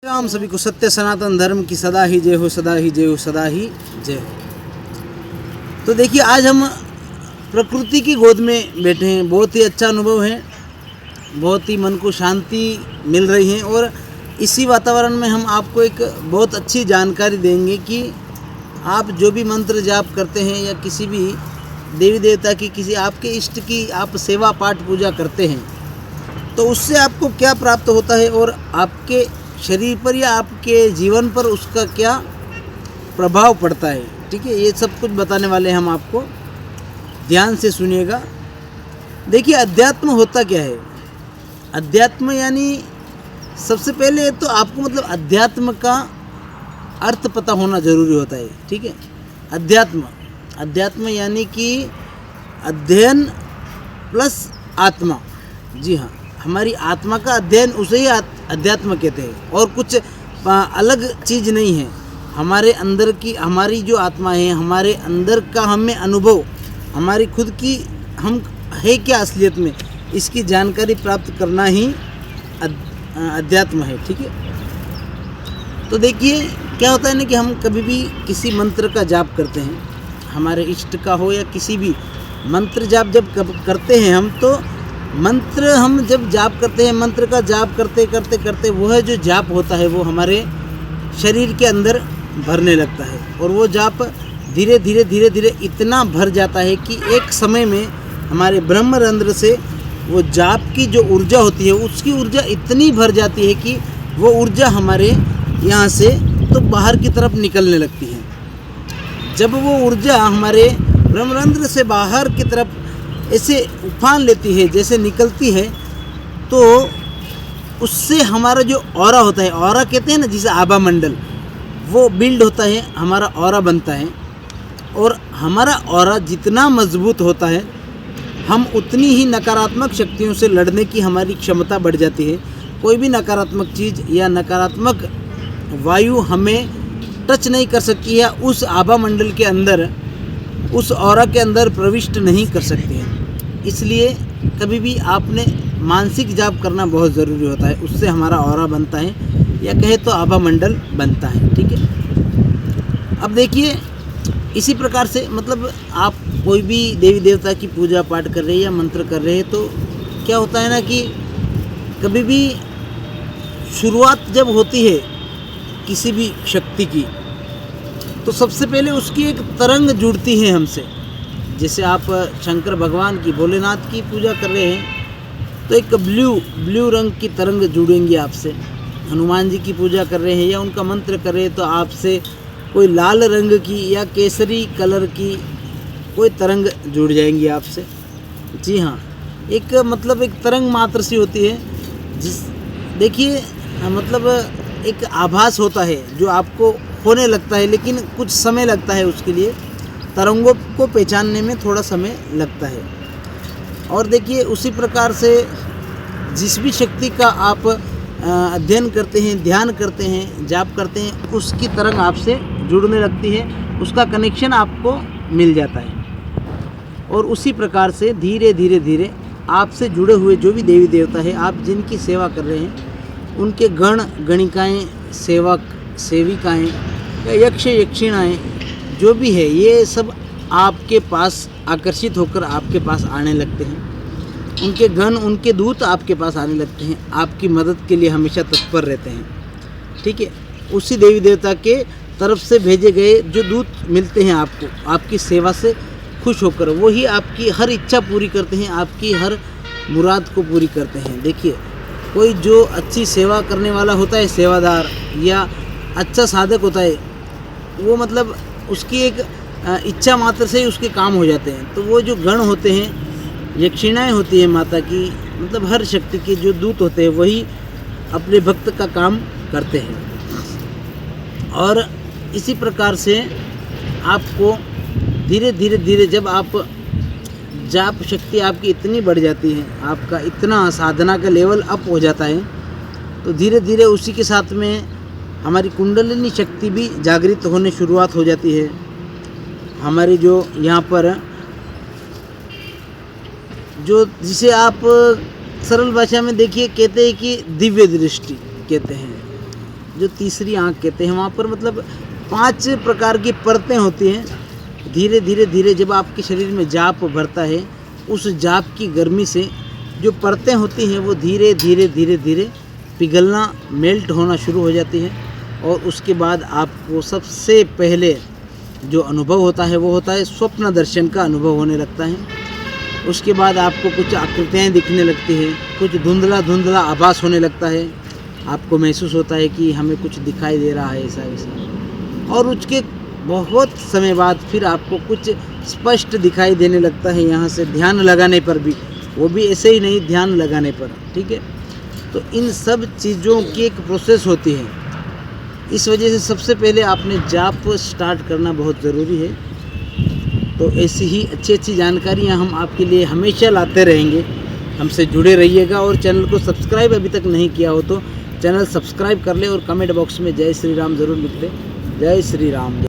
राम सभी को सत्य सनातन धर्म की सदा ही जय हो, सदा ही जय हो, सदा ही जय हो। तो देखिए, आज हम प्रकृति की गोद में बैठे हैं। बहुत ही अच्छा अनुभव है, बहुत ही मन को शांति मिल रही है। और इसी वातावरण में हम आपको एक बहुत अच्छी जानकारी देंगे कि आप जो भी मंत्र जाप करते हैं या किसी भी देवी देवता की, किसी आपके इष्ट की आप सेवा पाठ पूजा करते हैं, तो उससे आपको क्या प्राप्त होता है और आपके शरीर पर या आपके जीवन पर उसका क्या प्रभाव पड़ता है। ठीक है, ये सब कुछ बताने वाले हैं हम आपको, ध्यान से सुनिएगा। देखिए, अध्यात्म होता क्या है। अध्यात्म यानी सबसे पहले तो आपको मतलब अध्यात्म का अर्थ पता होना ज़रूरी होता है। ठीक है, अध्यात्म यानी कि अध्ययन प्लस आत्मा। जी हाँ, हमारी आत्मा का अध्ययन उसे ही अध्यात्म कहते हैं, और कुछ अलग चीज़ नहीं है। हमारे अंदर की हमारी जो आत्मा है, हमारे अंदर का हमें अनुभव, हमारी खुद की हम है क्या असलियत में, इसकी जानकारी प्राप्त करना ही अध्यात्म है। ठीक है, तो देखिए क्या होता है ना कि हम कभी भी किसी मंत्र का जाप करते हैं, हमारे इष्ट का हो या किसी भी मंत्र जाप जब करते हैं हम, तो मंत्र हम जब जाप करते हैं, मंत्र का जाप करते करते करते वह जो जाप होता है वो हमारे शरीर के अंदर भरने लगता है। और वो जाप धीरे धीरे इतना भर जाता है कि एक समय में हमारे ब्रह्मरंध्र से वो जाप की जो ऊर्जा होती है, उसकी ऊर्जा इतनी भर जाती है कि वो ऊर्जा हमारे यहाँ से तो बाहर की तरफ निकलने लगती है। जब वो ऊर्जा हमारे ब्रह्मरंध्र से बाहर की तरफ ऐसे उफान लेती है, जैसे निकलती है, तो उससे हमारा जो ऑरा होता है, ऑरा कहते हैं ना जिसे आभा मंडल, वो बिल्ड होता है, हमारा ऑरा बनता है। और हमारा ऑरा जितना मजबूत होता है, हम उतनी ही नकारात्मक शक्तियों से लड़ने की हमारी क्षमता बढ़ जाती है। कोई भी नकारात्मक चीज़ या नकारात्मक वायु हमें टच नहीं कर सकती है, उस आभा मंडल के अंदर, उस ऑरा के अंदर प्रविष्ट नहीं कर सकती है। इसलिए कभी भी आपने मानसिक जाप करना बहुत ज़रूरी होता है, उससे हमारा ऑरा बनता है, या कहे तो आभा मंडल बनता है। ठीक है, अब देखिए, इसी प्रकार से मतलब आप कोई भी देवी देवता की पूजा पाठ कर रहे हैं या मंत्र कर रहे हैं, तो क्या होता है ना कि कभी भी शुरुआत जब होती है किसी भी शक्ति की, तो सबसे पहले उसकी एक तरंग जुड़ती है हमसे। जैसे आप शंकर भगवान की, भोलेनाथ की पूजा कर रहे हैं, तो एक ब्लू रंग की तरंग जुड़ेंगी आपसे। हनुमान जी की पूजा कर रहे हैं या उनका मंत्र कर रहे हैं, तो आपसे कोई लाल रंग की या केसरी कलर की कोई तरंग जुड़ जाएंगी आपसे। जी हाँ, एक मतलब एक तरंग मात्र सी होती है, देखिए मतलब एक आभास होता है जो आपको होने लगता है, लेकिन कुछ समय लगता है उसके लिए, तरंगों को पहचानने में थोड़ा समय लगता है। और देखिए, उसी प्रकार से जिस भी शक्ति का आप अध्ययन करते हैं, ध्यान करते हैं, जाप करते हैं, उसकी तरंग आपसे जुड़ने लगती है, उसका कनेक्शन आपको मिल जाता है। और उसी प्रकार से धीरे धीरे आपसे जुड़े हुए जो भी देवी देवता है, आप जिनकी सेवा कर रहे हैं, उनके गण गणिकाएँ, सेवक सेविकाएँ या यक्ष यक्षिणाएँ जो भी है, ये सब आपके पास आकर्षित होकर आपके पास आने लगते हैं। उनके गण, उनके दूत आपके पास आने लगते हैं, आपकी मदद के लिए हमेशा तत्पर रहते हैं। ठीक है, उसी देवी देवता के तरफ से भेजे गए जो दूत मिलते हैं आपको, आपकी सेवा से खुश होकर, वही आपकी हर इच्छा पूरी करते हैं, आपकी हर मुराद को पूरी करते हैं। देखिए, कोई जो अच्छी सेवा करने वाला होता है, सेवादार या अच्छा साधक होता है, वो मतलब उसकी एक इच्छा मात्र से ही उसके काम हो जाते हैं। तो वो जो गण होते हैं, यक्षिणाएँ होती हैं माता की, मतलब हर शक्ति के जो दूत होते हैं, वही अपने भक्त का काम करते हैं। और इसी प्रकार से आपको धीरे धीरे जब आप जाप शक्ति आपकी इतनी बढ़ जाती है, आपका इतना साधना का लेवल अप हो जाता है, तो धीरे धीरे उसी के साथ में हमारी कुंडलिनी शक्ति भी जागृत होने शुरुआत हो जाती है। हमारी जो यहाँ पर जो जिसे आप सरल भाषा में देखिए कहते हैं कि दिव्य दृष्टि कहते हैं, जो तीसरी आँख कहते हैं, वहाँ पर मतलब 5 प्रकार की परतें होती हैं। धीरे धीरे धीरे जब आपके शरीर में जाप भरता है, उस जाप की गर्मी से जो परतें होती हैं वो धीरे धीरे धीरे धीरे पिघलना, मेल्ट होना शुरू हो जाती है। और उसके बाद आपको सबसे पहले जो अनुभव होता है वो होता है स्वप्न दर्शन का अनुभव होने लगता है। उसके बाद आपको कुछ आकृतियाँ दिखने लगती हैं, कुछ धुंधला धुंधला आभास होने लगता है, आपको महसूस होता है कि हमें कुछ दिखाई दे रहा है ऐसा वैसा। और उसके बहुत समय बाद फिर आपको कुछ स्पष्ट दिखाई देने लगता है, यहाँ से ध्यान लगाने पर भी, वो भी ऐसे ही नहीं, ध्यान लगाने पर, ठीक है। तो इन सब चीज़ों की एक प्रोसेस होती है। इस वजह से सबसे पहले आपने जाप स्टार्ट करना बहुत ज़रूरी है। तो ऐसी ही अच्छी अच्छी जानकारियाँ हम आपके लिए हमेशा लाते रहेंगे। हमसे जुड़े रहिएगा और चैनल को सब्सक्राइब अभी तक नहीं किया हो तो चैनल सब्सक्राइब कर ले और कमेंट बॉक्स में जय श्री राम ज़रूर लिख दे। जय श्री राम।